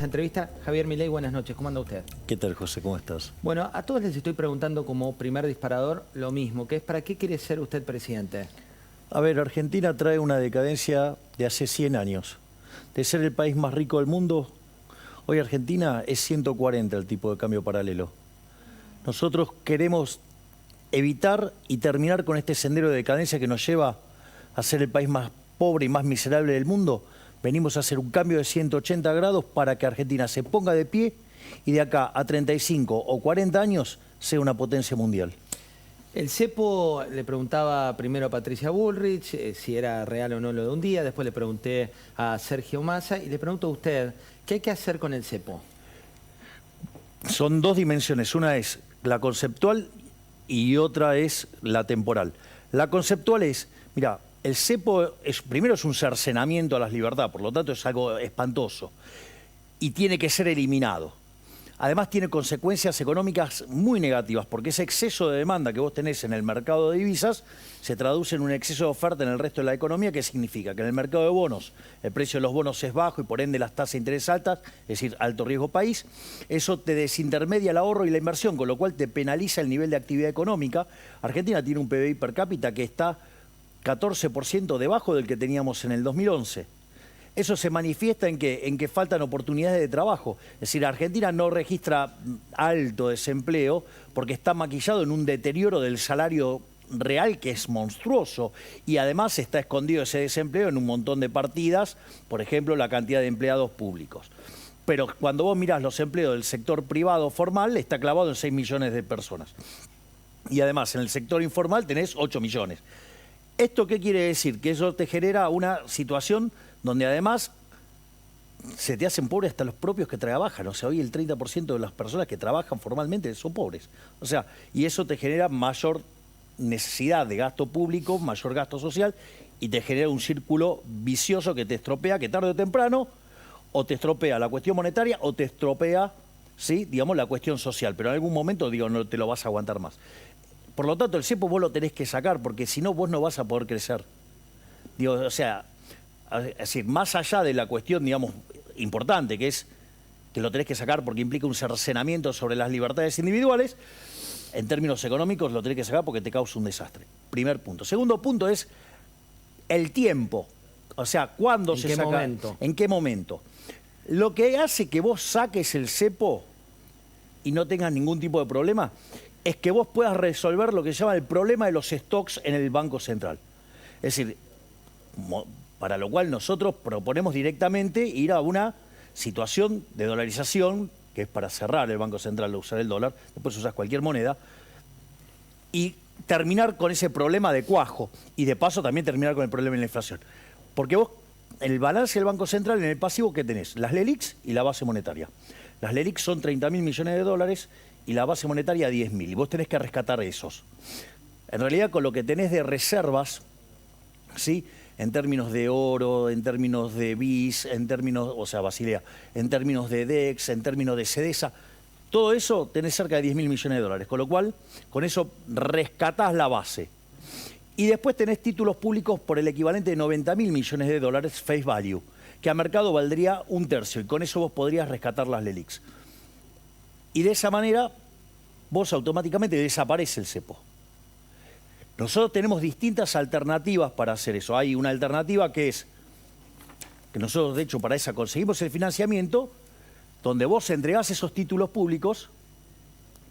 Entrevista, Javier Milei, buenas noches, ¿cómo anda usted? ¿Qué tal, José? ¿Cómo estás? Bueno, a todos les estoy preguntando como primer disparador lo mismo, que es ¿para qué quiere ser usted presidente? A ver, Argentina trae una decadencia de hace 100 años. De ser el país más rico del mundo, hoy Argentina es 140 el tipo de cambio paralelo. Nosotros queremos evitar y terminar con este sendero de decadencia que nos lleva a ser el país más pobre y más miserable del mundo. Venimos a hacer un cambio de 180 grados para que Argentina se ponga de pie y de acá a 35 o 40 años sea una potencia mundial. El cepo, le preguntaba primero a Patricia Bullrich si era real o no lo de un día, después le pregunté a Sergio Massa y le pregunto a usted, ¿qué hay que hacer con el cepo? Son dos dimensiones, una es la conceptual y otra es la temporal. La conceptual es, mira, el cepo primero es un cercenamiento a las libertades, por lo tanto es algo espantoso y tiene que ser eliminado. Además tiene consecuencias económicas muy negativas porque ese exceso de demanda que vos tenés en el mercado de divisas se traduce en un exceso de oferta en el resto de la economía, que significa que en el mercado de bonos el precio de los bonos es bajo y por ende las tasas de interés altas, es decir, alto riesgo país. Eso te desintermedia el ahorro y la inversión, con lo cual te penaliza el nivel de actividad económica. Argentina tiene un PBI per cápita que está 14% debajo del que teníamos en el 2011. Eso se manifiesta en que faltan oportunidades de trabajo. Es decir, Argentina no registra alto desempleo porque está maquillado en un deterioro del salario real que es monstruoso y además está escondido ese desempleo en un montón de partidas, por ejemplo, la cantidad de empleados públicos. Pero cuando vos mirás los empleos del sector privado formal, está clavado en 6 millones de personas. Y además, en el sector informal tenés 8 millones. ¿Esto qué quiere decir? Que eso te genera una situación donde además se te hacen pobres hasta los propios que trabajan. O sea, hoy el 30% de las personas que trabajan formalmente son pobres. O sea, y eso te genera mayor necesidad de gasto público, mayor gasto social, y te genera un círculo vicioso que te estropea, que tarde o temprano, o te estropea la cuestión monetaria, o te estropea, ¿sí?, digamos, la cuestión social. Pero en algún momento, digo, no te lo vas a aguantar más. Por lo tanto, el cepo vos lo tenés que sacar, porque si no, vos no vas a poder crecer. Digo, o sea, es decir, más allá de la cuestión, digamos, importante, que es que lo tenés que sacar porque implica un cercenamiento sobre las libertades individuales, en términos económicos lo tenés que sacar porque te causa un desastre. Primer punto. Segundo punto es el tiempo. O sea, ¿cuándo se saca? Momento? ¿En qué momento? Lo que hace que vos saques el cepo y no tengas ningún tipo de problema es que vos puedas resolver lo que se llama el problema de los stocks en el Banco Central. Es decir, para lo cual nosotros proponemos directamente ir a una situación de dolarización, que es para cerrar el Banco Central, usar el dólar, después usás cualquier moneda, y terminar con ese problema de cuajo, y de paso también terminar con el problema de la inflación. Porque vos, en el balance del Banco Central, en el pasivo, ¿qué tenés? Las LELIQs y la base monetaria. Las LELIQs son 30.000 millones de dólares y la base monetaria 10.000, y vos tenés que rescatar esos. En realidad, con lo que tenés de reservas, ¿sí?, en términos de oro, en términos de BIS, en términos, o sea, Basilea, en términos de DEX, en términos de CEDESA, todo eso tenés cerca de 10.000 millones de dólares, con lo cual, con eso rescatás la base. Y después tenés títulos públicos por el equivalente de 90.000 millones de dólares face value, que a mercado valdría un tercio, y con eso vos podrías rescatar las LELIQs. Y de esa manera, vos automáticamente desaparece el cepo. Nosotros tenemos distintas alternativas para hacer eso. Hay una alternativa que es, que nosotros de hecho para esa conseguimos el financiamiento, donde vos entregás esos títulos públicos,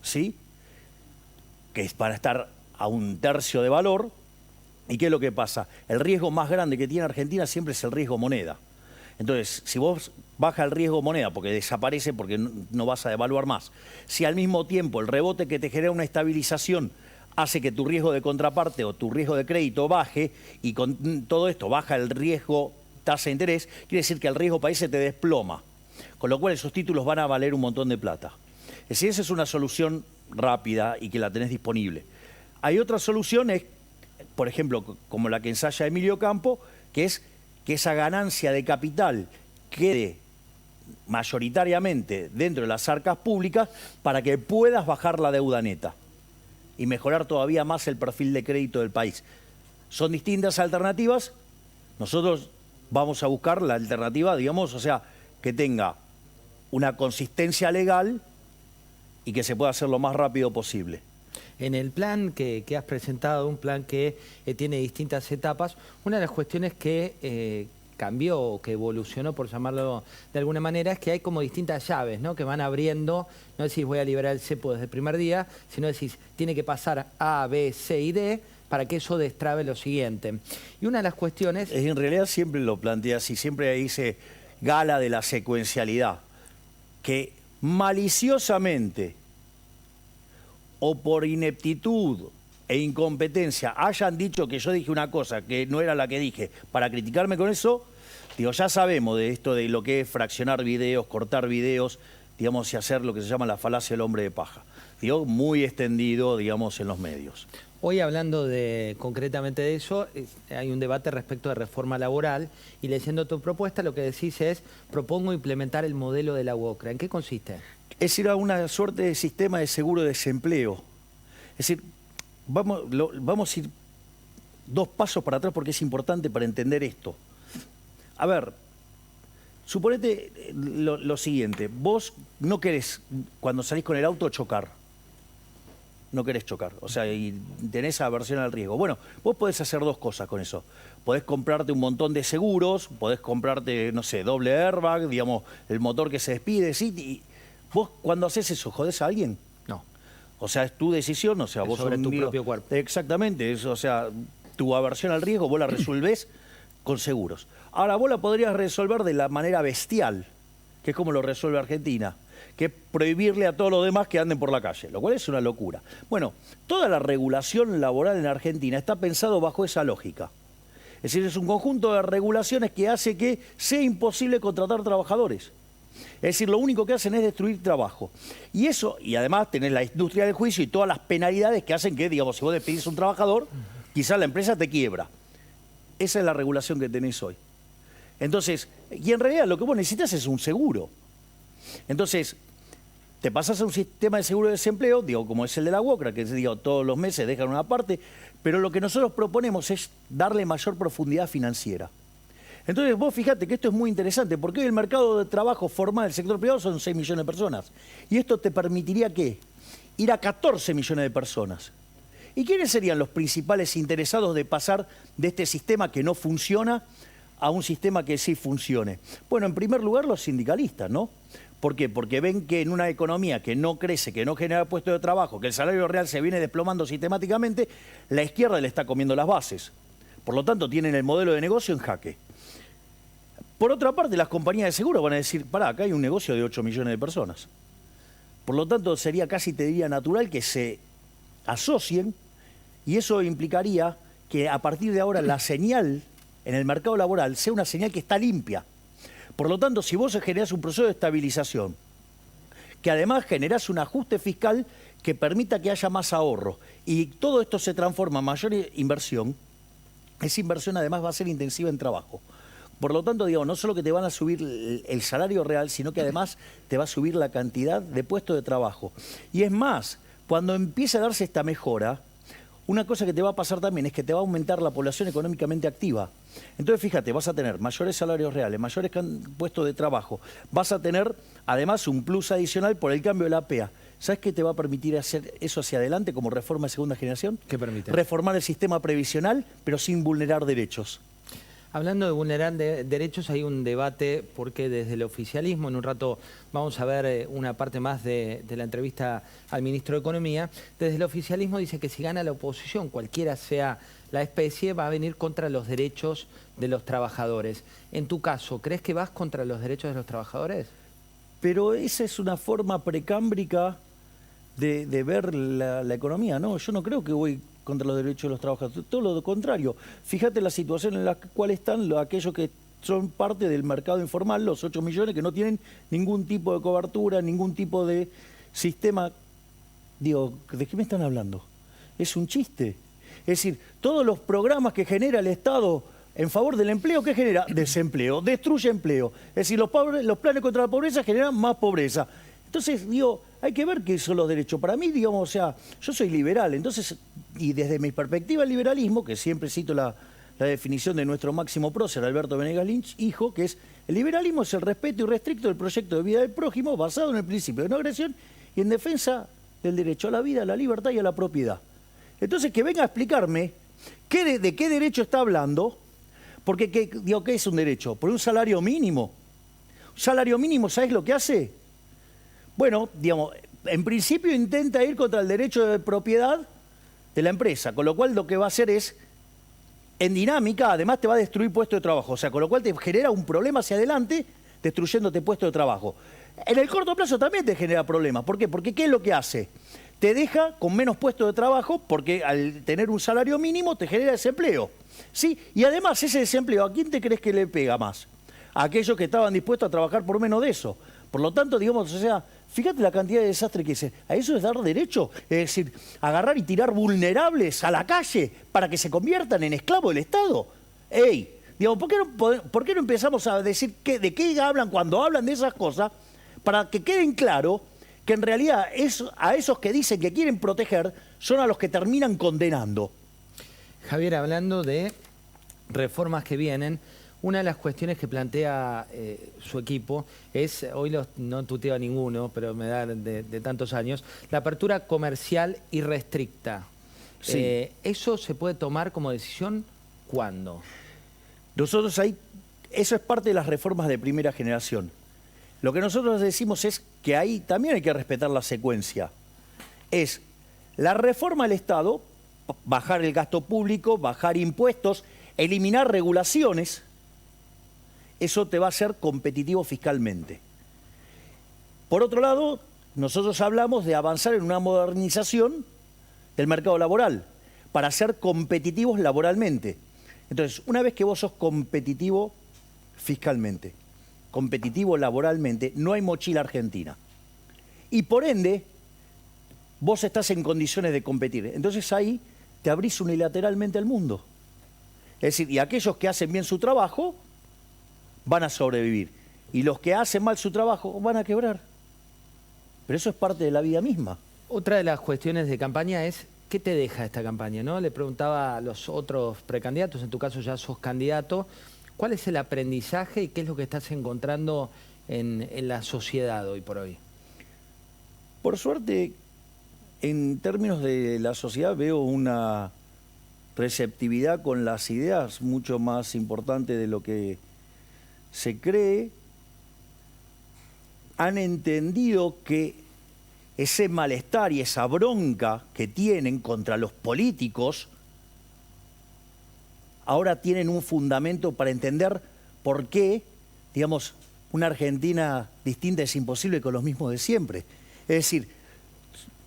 ¿sí?, que es para estar a un tercio de valor. ¿Y qué es lo que pasa? El riesgo más grande que tiene Argentina siempre es el riesgo moneda. Entonces, si vos baja el riesgo moneda porque desaparece, porque no vas a devaluar más, si al mismo tiempo el rebote que te genera una estabilización hace que tu riesgo de contraparte o tu riesgo de crédito baje, y con todo esto baja el riesgo tasa de interés, quiere decir que el riesgo país se te desploma, con lo cual esos títulos van a valer un montón de plata. Es decir, esa es una solución rápida y que la tenés disponible. Hay otras soluciones, por ejemplo, como la que ensaya Emilio Campo, que es que esa ganancia de capital quede mayoritariamente dentro de las arcas públicas para que puedas bajar la deuda neta y mejorar todavía más el perfil de crédito del país. Son distintas una consistencia legal y que se pueda hacer lo más rápido posible. En el plan que has presentado, un plan que tiene distintas etapas, una de las cuestiones que cambió o que evolucionó, por llamarlo de alguna manera, es que hay como distintas llaves, ¿no? Que van abriendo, no decís voy a liberar el cepo desde el primer día, sino decís tiene que pasar A, B, C y D para que eso destrabe lo siguiente. Y una de las cuestiones... En realidad siempre lo plantea así, siempre dice gala de la secuencialidad, que maliciosamente o por ineptitud e incompetencia hayan dicho que yo dije una cosa que no era la que dije para criticarme con eso, digo, ya sabemos de esto de lo que es fraccionar videos, cortar videos, digamos, y hacer lo que se llama la falacia del hombre de paja. Digo, muy extendido, digamos, en los medios. Hoy hablando concretamente de eso, hay un debate respecto de reforma laboral y leyendo tu propuesta lo que decís es, propongo implementar el modelo de la UOCRA. ¿En qué consiste? Es ir a una suerte de sistema de seguro de desempleo. Es decir, vamos a ir 2 pasos para atrás porque es importante para entender esto. A ver, suponete lo siguiente, vos no querés, cuando salís con el auto, chocar. No querés chocar, o sea, y tenés aversión al riesgo. Bueno, vos podés hacer 2 cosas con eso. Podés comprarte un montón de seguros, podés comprarte, no sé, doble airbag, digamos, el motor que se despide, ¿sí? Y vos cuando haces eso, ¿jodés a alguien? No. O sea, es tu decisión, o sea, es vos sobre tu propio cuerpo. Exactamente, o sea, tu aversión al riesgo vos la resolvés con seguros. Ahora, vos la podrías resolver de la manera bestial, que es como lo resuelve Argentina, que es prohibirle a todos los demás que anden por la calle, lo cual es una locura. Bueno, toda la regulación laboral en Argentina está pensado bajo esa lógica. Es decir, es un conjunto de regulaciones que hace que sea imposible contratar trabajadores. Es decir, lo único que hacen es destruir trabajo. Y eso, y además tenés la industria del juicio y todas las penalidades que hacen que, digamos, si vos despedís a un trabajador, quizás la empresa te quiebra. Esa es la regulación que tenés hoy. Entonces, y en realidad lo que vos necesitas es un seguro. Entonces, te pasas a un sistema de seguro de desempleo, digo, como es el de la UOCRA, que digo, todos los meses dejan una parte, pero lo que nosotros proponemos es darle mayor profundidad financiera. Entonces vos fíjate que esto es muy interesante, porque hoy el mercado de trabajo formal del sector privado son 6 millones de personas. Y esto te permitiría, ¿qué? Ir a 14 millones de personas. ¿Y quiénes serían los principales interesados de pasar de este sistema que no funciona a un sistema que sí funcione? Bueno, en primer lugar los sindicalistas, ¿no? ¿Por qué? Porque ven que en una economía que no crece, que no genera puestos de trabajo, que el salario real se viene desplomando sistemáticamente, la izquierda le está comiendo las bases. Por lo tanto, tienen el modelo de negocio en jaque. Por otra parte, las compañías de seguro van a decir, pará, acá hay un negocio de 8 millones de personas. Por lo tanto, sería casi, te diría, natural que se asocien y eso implicaría que a partir de ahora la señal en el mercado laboral sea una señal que está limpia. Por lo tanto, si vos generás un proceso de estabilización, que además generás un ajuste fiscal que permita que haya más ahorro y todo esto se transforma en mayor inversión, esa inversión además va a ser intensiva en trabajo. Por lo tanto, digamos, no solo que te van a subir el salario real, sino que además te va a subir la cantidad de puestos de trabajo. Y es más, cuando empiece a darse esta mejora, una cosa que te va a pasar también es que te va a aumentar la población económicamente activa. Entonces, fíjate, vas a tener mayores salarios reales, mayores puestos de trabajo, vas a tener además un plus adicional por el cambio de la APA. ¿Sabes qué te va a permitir hacer eso hacia adelante como reforma de segunda generación? ¿Qué permite? Reformar el sistema previsional, pero sin vulnerar derechos. Hablando de vulnerar derechos, hay un debate porque desde el oficialismo, en un rato vamos a ver una parte más de la entrevista al ministro de Economía, desde el oficialismo dice que si gana la oposición, cualquiera sea la especie, va a venir contra los derechos de los trabajadores. En tu caso, ¿crees que vas contra los derechos de los trabajadores? Pero esa es una forma precámbrica de ver la economía, ¿no? Yo no creo que voy contra los derechos de los trabajadores, todo lo contrario. Fíjate la situación en la cual están aquellos que son parte del mercado informal, los 8 millones que no tienen ningún tipo de cobertura, ningún tipo de sistema. Digo, ¿de qué me están hablando? Es un chiste. Es decir, todos los programas que genera el Estado en favor del empleo, ¿qué genera? Desempleo, destruye empleo. Es decir, los planes contra la pobreza generan más pobreza. Entonces, digo, hay que ver qué son los derechos. Para mí, digamos, o sea, yo soy liberal, entonces, y desde mi perspectiva el liberalismo, que siempre cito la definición de nuestro máximo prócer, Alberto Venegas Lynch, hijo, que es El liberalismo es el respeto irrestricto del proyecto de vida del prójimo basado en el principio de no agresión y en defensa del derecho a la vida, a la libertad y a la propiedad. Entonces, que venga a explicarme de qué derecho está hablando, porque digo, ¿qué es un derecho? Por un salario mínimo. Un salario mínimo, ¿sabes lo que hace? Bueno, digamos, en principio intenta ir contra el derecho de propiedad de la empresa, con lo cual lo que va a hacer es, en dinámica, además te va a destruir puestos de trabajo, o sea, con lo cual te genera un problema hacia adelante, destruyéndote puestos de trabajo. En el corto plazo también te genera problemas. ¿Por qué? Porque ¿qué es lo que hace? Te deja con menos puestos de trabajo, porque al tener un salario mínimo te genera desempleo, ¿sí? Y además ese desempleo, ¿a quién te crees que le pega más? A aquellos que estaban dispuestos a trabajar por menos de eso. Por lo tanto, digamos, o sea, fíjate la cantidad de desastre que es. A eso es dar derecho, es decir, agarrar y tirar vulnerables a la calle para que se conviertan en esclavos del Estado. ¡Ey! Digamos, ¿por qué no empezamos a decir de qué hablan cuando hablan de esas cosas? Para que queden claro que en realidad a esos que dicen que quieren proteger son a los que terminan condenando. Javier, hablando de reformas que vienen, una de las cuestiones que plantea su equipo es, hoy no tuteo a ninguno, pero me da de tantos años, la apertura comercial irrestricta. Sí. ¿Eso se puede tomar como decisión cuándo? Nosotros ahí, eso es parte de las reformas de primera generación. Lo que nosotros decimos es que ahí también hay que respetar la secuencia. Es la reforma del Estado, bajar el gasto público, bajar impuestos, eliminar regulaciones. Eso te va a hacer competitivo fiscalmente. Por otro lado, nosotros hablamos de avanzar en una modernización del mercado laboral para ser competitivos laboralmente. Entonces, una vez que vos sos competitivo fiscalmente, competitivo laboralmente, no hay mochila argentina. Y por ende, vos estás en condiciones de competir. Entonces ahí te abrís unilateralmente al mundo. Es decir, y aquellos que hacen bien su trabajo van a sobrevivir. Y los que hacen mal su trabajo van a quebrar. Pero eso es parte de la vida misma. Otra de las cuestiones de campaña es, ¿qué te deja esta campaña, no? Le preguntaba a los otros precandidatos, en tu caso ya sos candidato, ¿cuál es el aprendizaje y qué es lo que estás encontrando en la sociedad hoy por hoy? Por suerte, en términos de la sociedad veo una receptividad con las ideas mucho más importante de lo que se cree. Han entendido que ese malestar y esa bronca que tienen contra los políticos ahora tienen un fundamento para entender por qué, digamos, una Argentina distinta es imposible con los mismos de siempre. Es decir,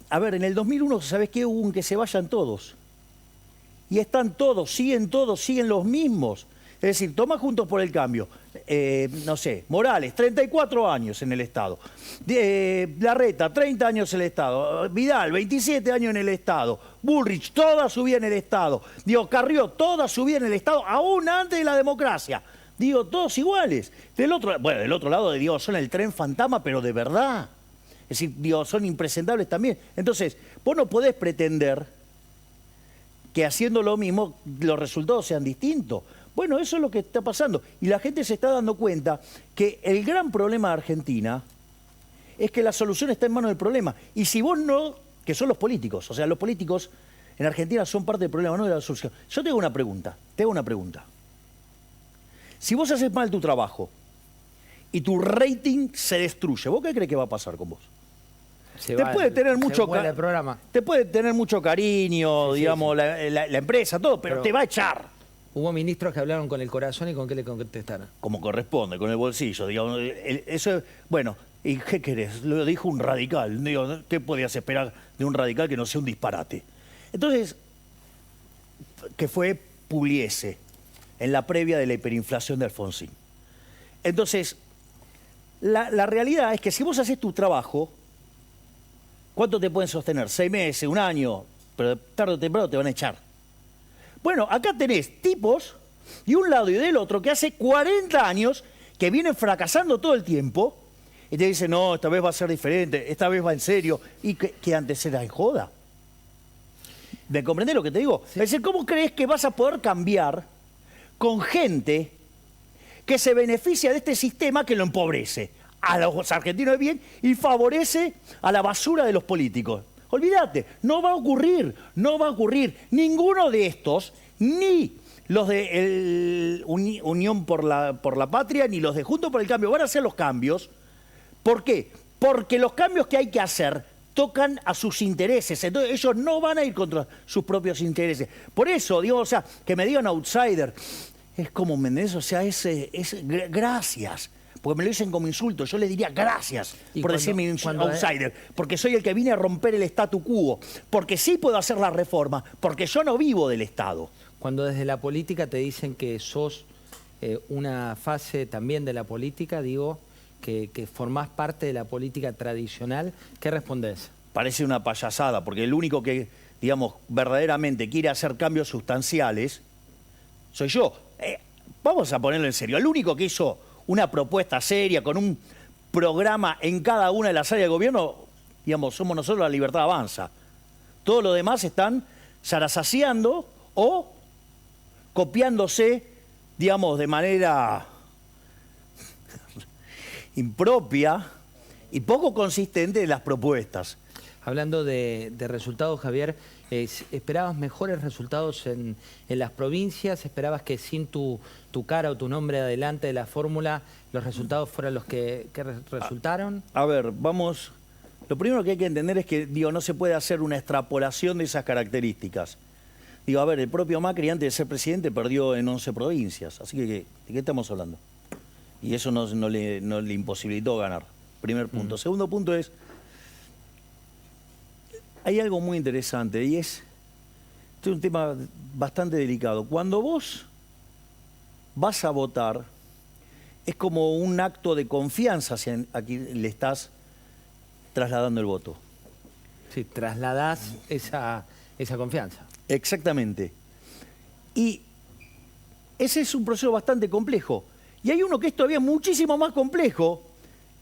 a ver, en el 2001, ¿sabés qué? Hubo un que se vayan todos. Y están siguen los mismos. Es decir, toma Juntos por el Cambio. No sé, Morales, 34 años en el Estado. Larreta, 30 años en el Estado. Vidal, 27 años en el Estado. Bullrich, toda su vida en el Estado. Digo, Carrió, toda su vida en el Estado, aún antes de la democracia. Digo, todos iguales. Del otro lado, digo, son el tren fantasma, pero de verdad. Es decir, digo, son impresentables también. Entonces, vos no podés pretender que haciendo lo mismo los resultados sean distintos. Bueno, eso es lo que está pasando. Y la gente se está dando cuenta que el gran problema de Argentina es que la solución está en manos del problema. Y si vos no, que son los políticos, o sea, los políticos en Argentina son parte del problema, no de la solución. Yo te hago una pregunta. Si vos haces mal tu trabajo y tu rating se destruye, ¿vos qué crees que va a pasar con vos? Te puede tener mucho cariño, digamos, la empresa, todo, pero te va a echar. Hubo ministros que hablaron con el corazón y con qué le contestaron. Como corresponde, con el bolsillo, digamos. Eso, bueno, ¿y qué querés? Lo dijo un radical. Digo, ¿qué podías esperar de un radical que no sea un disparate? Entonces, que fue Pugliese, en la previa de la hiperinflación de Alfonsín. Entonces, la realidad es que si vos haces tu trabajo, ¿cuánto te pueden sostener? 6 meses, 1 año, pero tarde o temprano te van a echar. Bueno, acá tenés tipos de un lado y del otro que hace 40 años que vienen fracasando todo el tiempo y te dicen, no, esta vez va a ser diferente, esta vez va en serio, y que antes era en joda. ¿Me comprendés lo que te digo? Sí. Es decir, ¿cómo crees que vas a poder cambiar con gente que se beneficia de este sistema que lo empobrece a los argentinos de bien y favorece a la basura de los políticos. Olvídate, no va a ocurrir, no va a ocurrir. Ninguno de estos, ni los de Unión por la Patria, ni los de Juntos por el Cambio, van a hacer los cambios. ¿Por qué? Porque los cambios que hay que hacer tocan a sus intereses. Entonces ellos no van a ir contra sus propios intereses. Por eso, digo, o sea, que me digan outsider, es como, ¿me o sea, gracias. Porque me lo dicen como insulto. Yo les diría gracias por decirme outsider. Porque soy el que vine a romper el statu quo. Porque sí puedo hacer la reforma. Porque yo no vivo del Estado. Cuando desde la política te dicen que sos una fase también de la política, digo, que formás parte de la política tradicional, ¿qué respondés? Parece una payasada, porque el único que, digamos, verdaderamente quiere hacer cambios sustanciales soy yo. Vamos a ponerlo en serio. El único que hizo una propuesta seria, con un programa en cada una de las áreas de gobierno, digamos, somos nosotros, La Libertad Avanza. Todos los demás están zarazaseando o copiándose, digamos, de manera impropia y poco consistente de las propuestas. Hablando de resultados, Javier, ¿esperabas mejores resultados en las provincias? ¿Esperabas que sin tu cara o tu nombre adelante de la fórmula los resultados fueran los que resultaron? A ver, vamos. Lo primero que hay que entender es que, digo, no se puede hacer una extrapolación de esas características. Digo, a ver, el propio Macri antes de ser presidente perdió en 11 provincias. Así que, ¿de qué estamos hablando? Y eso no le imposibilitó ganar. Primer punto. Segundo punto es, hay algo muy interesante y es un tema bastante delicado. Cuando vos vas a votar, es como un acto de confianza a quien le estás trasladando el voto. Sí, trasladás esa confianza. Exactamente. Y ese es un proceso bastante complejo. Y hay uno que es todavía muchísimo más complejo,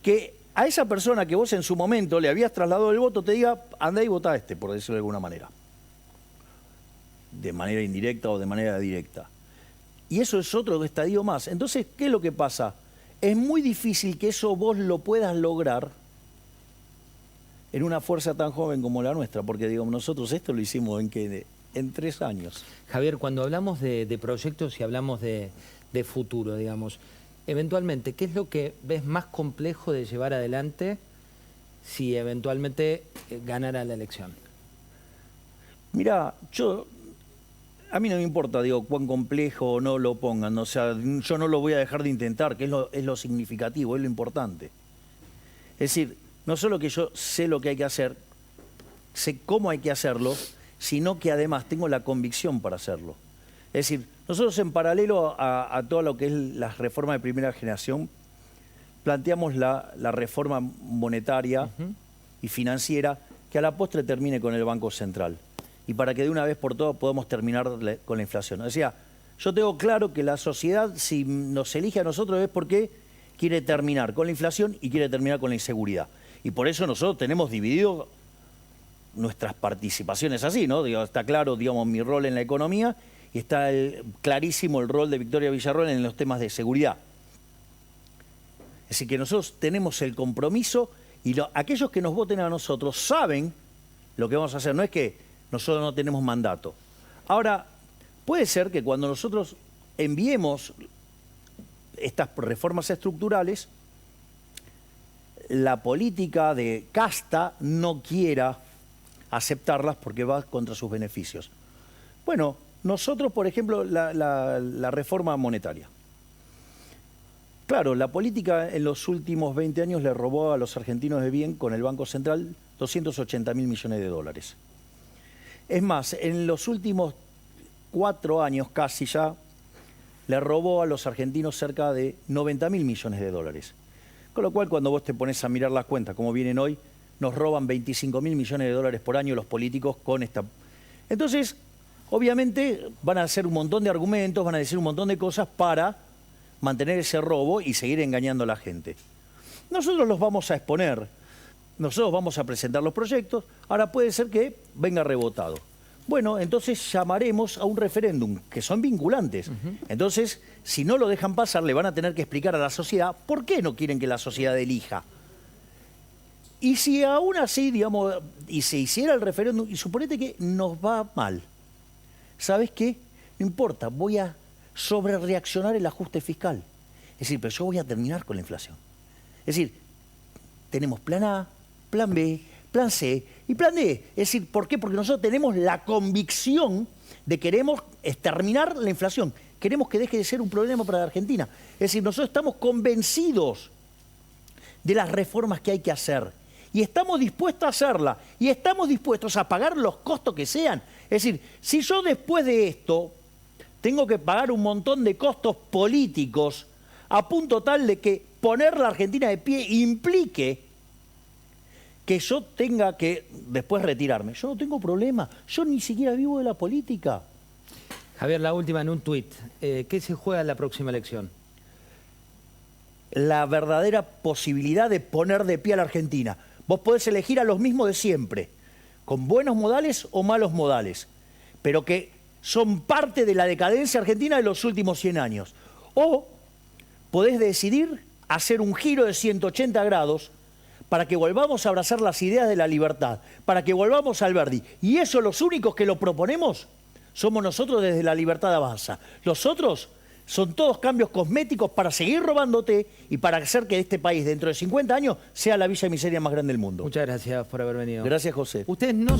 que a esa persona que vos en su momento le habías trasladado el voto te diga, andá y votá por decirlo de alguna manera. De manera indirecta o de manera directa. Y eso es otro estadio más. Entonces, ¿qué es lo que pasa? Es muy difícil que eso vos lo puedas lograr en una fuerza tan joven como la nuestra, porque digamos, nosotros esto lo hicimos en 3 años. Javier, cuando hablamos de proyectos y hablamos de futuro, digamos, eventualmente, ¿qué es lo que ves más complejo de llevar adelante si eventualmente ganara la elección? Mirá, a mí no me importa, digo, cuán complejo o no lo pongan, o sea, yo no lo voy a dejar de intentar, que es lo significativo, es lo importante. Es decir, no solo que yo sé lo que hay que hacer, sé cómo hay que hacerlo, sino que además tengo la convicción para hacerlo. Es decir, nosotros en paralelo a todo lo que es la reforma de primera generación, planteamos la reforma monetaria y financiera que a la postre termine con el Banco Central. Y para que de una vez por todas podamos terminar con la inflación. O sea, yo tengo claro que la sociedad, si nos elige a nosotros, es porque quiere terminar con la inflación y quiere terminar con la inseguridad. Y por eso nosotros tenemos dividido nuestras participaciones así, ¿no? Digo, está claro, digamos, mi rol en la economía y está clarísimo el rol de Victoria Villarroel en los temas de seguridad. Es decir, que nosotros tenemos el compromiso y aquellos que nos voten a nosotros saben lo que vamos a hacer. No es que nosotros no tenemos mandato. Ahora, puede ser que cuando nosotros enviemos estas reformas estructurales, la política de casta no quiera aceptarlas porque va contra sus beneficios. Bueno, nosotros, por ejemplo, la reforma monetaria. Claro, la política en los últimos 20 años le robó a los argentinos de bien con el Banco Central 280.000 millones de dólares. Es más, en los últimos 4 años casi ya le robó a los argentinos cerca de 90.000 millones de dólares. Con lo cual, cuando vos te pones a mirar las cuentas, como vienen hoy, nos roban 25.000 millones de dólares por año los políticos con esta. Entonces, obviamente, van a hacer un montón de argumentos, van a decir un montón de cosas para mantener ese robo y seguir engañando a la gente. Nosotros los vamos a exponer, nosotros vamos a presentar los proyectos, ahora puede ser que venga rebotado. Bueno, entonces llamaremos a un referéndum, que son vinculantes. Entonces, si no lo dejan pasar, le van a tener que explicar a la sociedad por qué no quieren que la sociedad elija. Y si aún así, digamos, y se hiciera el referéndum, y suponete que nos va mal, ¿sabes qué? No importa, voy a sobrereaccionar el ajuste fiscal. Es decir, pero yo voy a terminar con la inflación. Es decir, tenemos plan A, plan B, plan C y plan D. Es decir, ¿por qué? Porque nosotros tenemos la convicción de queremos exterminar la inflación. Queremos que deje de ser un problema para la Argentina. Es decir, nosotros estamos convencidos de las reformas que hay que hacer. Y estamos dispuestos a hacerla. Y estamos dispuestos a pagar los costos que sean. Es decir, si yo después de esto tengo que pagar un montón de costos políticos a punto tal de que poner la Argentina de pie implique que yo tenga que después retirarme. Yo no tengo problema. Yo ni siquiera vivo de la política. Javier, la última en un tuit. ¿Qué se juega en la próxima elección? La verdadera posibilidad de poner de pie a la Argentina. Vos podés elegir a los mismos de siempre, con buenos modales o malos modales, pero que son parte de la decadencia argentina de los últimos 100 años. O podés decidir hacer un giro de 180 grados para que volvamos a abrazar las ideas de la libertad, para que volvamos al Alberdi. Y eso los únicos que lo proponemos somos nosotros desde La Libertad Avanza. Los otros son todos cambios cosméticos para seguir robándote y para hacer que este país dentro de 50 años sea la villa de miseria más grande del mundo. Muchas gracias por haber venido. Gracias, José. Ustedes no...